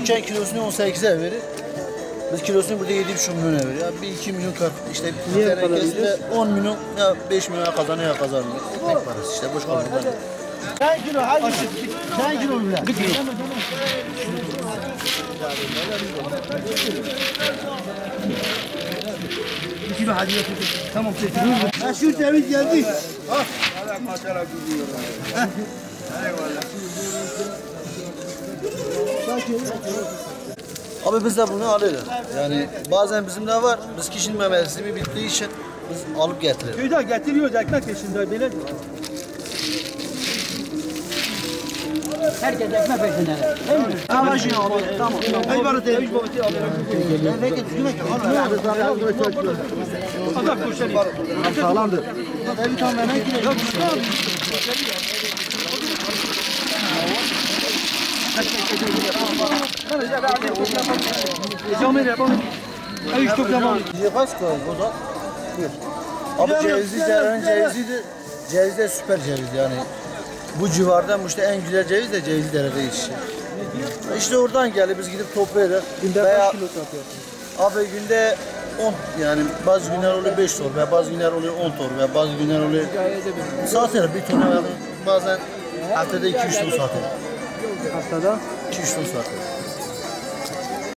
küçükken kilosunu 18'e verir. Biz kilosunu burada 7,5 milyona veriyor. Yani bir 2 milyon kar. İşte bir tenekesinde 10 milyon ya 5 milyon kazanıyor ya kazanmıyor. Ekmek parası işte boş kalmadan. Sen kilo hadi. Sen kilo bile. Bir kilo. Bir kilo hadi yapalım. Tamam çekiyorum. Ha şu temiz geldi. Ha. Hala maşallah gidiyor. Eyvallah. Abi biz de bunu alıyoruz. Yani bazen bizim de var. Biz kişinin mevsimi bittiği için biz alıp getiriyoruz. Köyde getiriyoruz ekmek peşinde böyle. Herkes ekmek peşinde. Değil mi? Tamam şimdi abi. Tamam. Hey bana de. Hey baba de. Ben peki düzgün ekmek. Allah koşar. Sağlamdır. Bir tane hemen gidelim. Camir yapalım. Ay üç top yapalım. Yapas koy o da. Abi cevizli Ceren cevizidir. Ceviz de süper ceviz yani. Bu civardan işte en güzel ceviz de Cevizli Dere'de yetişiyor. İşte oradan geldi biz gidip toplayalım. Günde kaç kilo satıyorsun? Abi günde 10 yani bazı günler oluyor 5 torba, bazı günler oluyor 10 torba, bazı günler oluyor satıyoruz bir ton bazen haftada 2-3 ton satıyoruz. Haftada 2-3 ton satıyoruz.